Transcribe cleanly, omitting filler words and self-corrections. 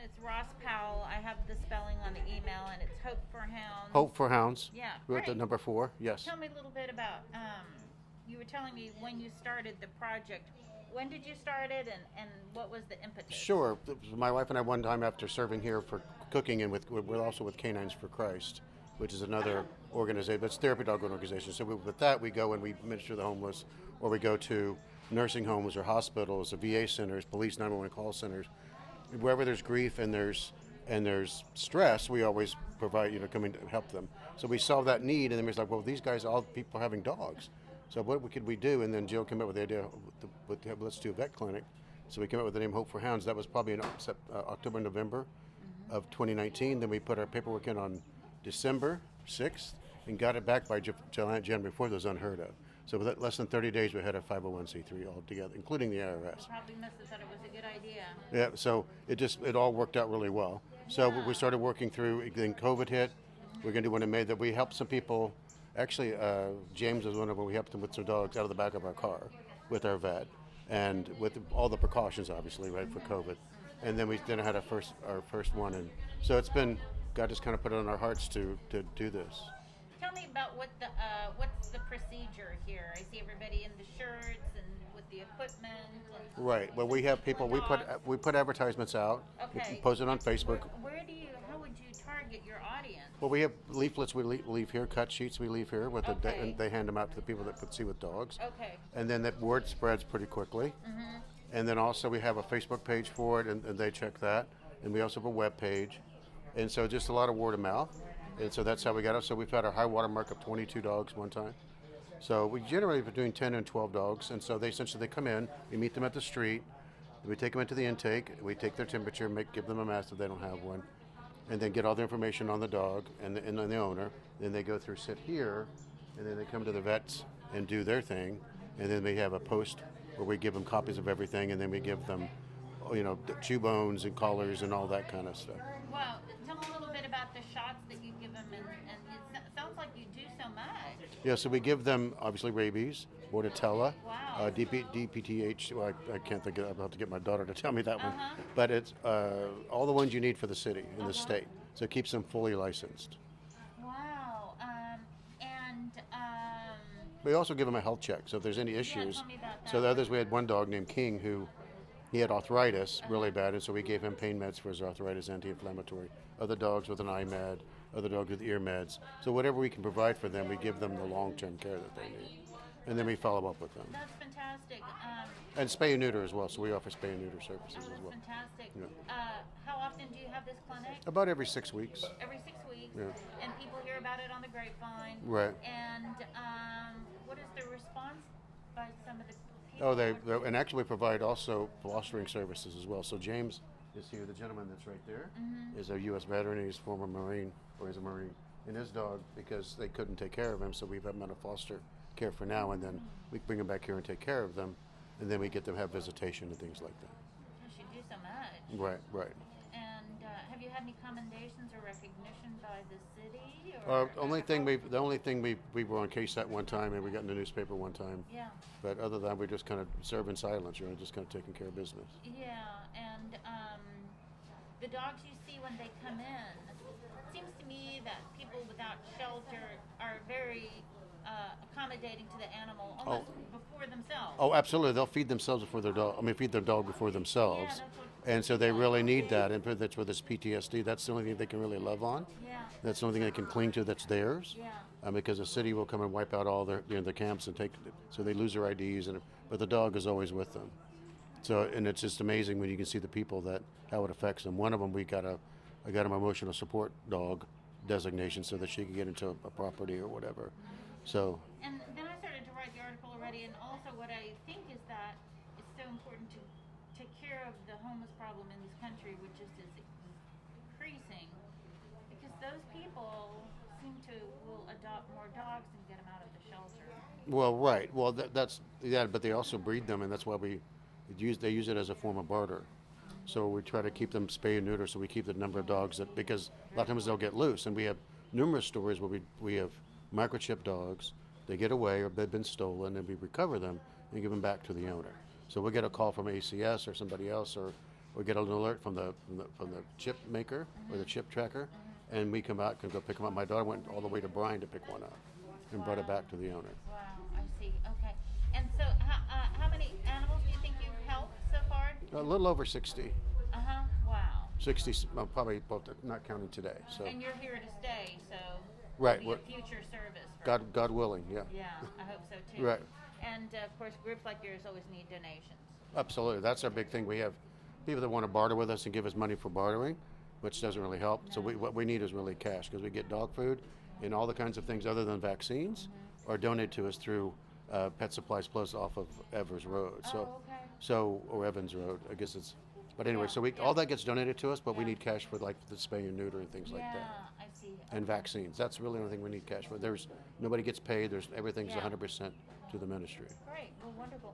it's Ross Powell. I have the spelling on the email, and it's Hope for Hounds. Hope for Hounds. Yeah, We're at the great. number 4. Yes. Tell me a little bit about. You were telling me when you started the project. When did you start it, and what was the impetus? Sure. My wife and I, one time after serving here for cooking, and we're also with Canines for Christ, which is another organization, but it's a therapy dog organization. So with that, we go and we minister to the homeless, or we go to nursing homes or hospitals, or VA centers, police 911 call centers, wherever there's grief and there's stress, we always provide, come in to help them. So we saw that need, and then we was like, well, these guys, all people are having dogs. So what could we do? And then Jill came up with the idea, let's do a vet clinic. So we came up with the name Hope for Hounds. That was probably in October, November of 2019. Then we put our paperwork in on December 6th and got it back by January before. That was unheard of. So with less than 30 days, we had a 501c3 altogether, including the IRS. Probably must have thought it was a good idea. Yeah, so it all worked out really well. So we started working through, then COVID hit. We're going to do one in May that we helped some people. Actually, James was one of them. We helped him with some dogs out of the back of our car with our vet, and with all the precautions, obviously, right, for COVID. And then we had our first one, and so it's been, God just kind of put it on our hearts to do this. Tell me about what's the procedure here. I see everybody in the shirts and with the equipment. And Right. Well, we have people. We put advertisements out. Okay. We post it on Facebook. How would you target your audience? Well, we have leaflets we leave here, cut sheets we leave here, Okay. and they hand them out to the people that could see with dogs. Okay. And then that word spreads pretty quickly. Mm-hmm. And then also we have a Facebook page for it, and they check that. And we also have a web page. And so just a lot of word of mouth. And so that's how we got it. So we've had our high water mark of 22 dogs one time. So we generally between 10 and 12 dogs. And so they come in, we meet them at the street, we take them into the intake, we take their temperature, give them a mask if they don't have one, and then get all the information on the dog and the owner. Then they go through sit here, and then they come to the vets and do their thing. And then we have a post where we give them copies of everything, and then we give them, chew bones and collars and all that kind of stuff. Well, tell me a little bit about the shots that you give them, and it sounds like you do so much. Yeah, so we give them obviously rabies, bordetella, Wow. DPTH. Well, I can't think of it. I'll have to get my daughter to tell me that one. Uh-huh. But it's all the ones you need for the city and the state. So it keeps them fully licensed. Wow. And We also give them a health check. So if there's any issues. tell me about that. So the others, we had one dog named King who he had arthritis really bad, and so we gave him pain meds for his arthritis, anti-inflammatory. Other dogs with an eye med, other dogs with ear meds. So whatever we can provide for them, we give them the long-term care that they need. And then we follow up with them. that's fantastic. And spay and neuter as well, so we offer spay and neuter services That's as well. fantastic. Yeah. How often do you have this clinic? About every 6 weeks. Every 6 weeks. Yeah. And people hear about it on the grapevine. Right. And what is the response by some of the people? Oh, and actually we provide also fostering services as well. So James is here, the gentleman that's right there, is a U.S. veteran. He's former Marine, or he's a Marine. And his dog, because they couldn't take care of him, so we've had him on a foster care for now, and then we bring him back here and take care of them, and then we get them to have visitation and things like that. Gosh, you do so much. Right. And have you had any commendations or recognition by the city? Or The only thing we were on KSAT one time, and we got in the newspaper one time. Yeah. But other than that, we just kind of serve in silence, just kind of taking care of business. Yeah, and the dogs you see when they come in, it seems to me that people without shelter are very accommodating to the animal almost before themselves. Oh, absolutely. They'll feed themselves before their dog. Feed their dog before themselves. Yeah, that's what- And so they really need that. And that's with this PTSD, that's the only thing they can really love on. Yeah. That's the only thing they can cling to that's theirs. Yeah. Because the city will come and wipe out all their the camps and so they lose their IDs. But the dog is always with them. So, and it's just amazing when you can see the people how it affects them. One of them, I got an emotional support dog designation so that she could get into a property or whatever. So. And then I started to write the article already, and also what I think is that it's so important to take care of the homeless problem in this country, which is increasing, because those people will adopt more dogs and get them out of the shelter. Well, right. Well, but they also breed them, and that's why they use it as a form of barter. So we try to keep them spay and neuter, so we keep the number of dogs because a lot of times they'll get loose, and we have numerous stories where we have microchip dogs. They get away or they've been stolen, and we recover them and give them back to the owner. So we'll get a call from ACS or somebody else or or get an alert from the chip maker or the chip tracker, and we come out and go pick them up. My daughter went all the way to Bryan to pick one up and brought it back to the owner. Wow, I see. Okay. And so, how many animals do you think you've helped so far? A little over 60. Wow. 60, probably, well, not counting today. So And you're here to stay, so Right, it'll be what- a future service. For God willing, yeah. Yeah, I hope so too. Right. And of course, groups like yours always need donations. Absolutely. That's our big thing. We have people that want to barter with us and give us money for bartering, which doesn't really help. So what we need is really cash, because we get dog food and all the kinds of things other than vaccines are donated to us through Pet Supplies Plus off of Evers Road. Oh, okay. Or Evans Road, I guess it's. But anyway, Yeah, so yeah. all that gets donated to us, but we Yeah. need cash for like the spay and neuter and things like Yeah, that, I see. and vaccines. That's really the only thing we need cash for. Nobody gets paid. Everything's Yeah. 100% to the ministry. Great. Well, wonderful.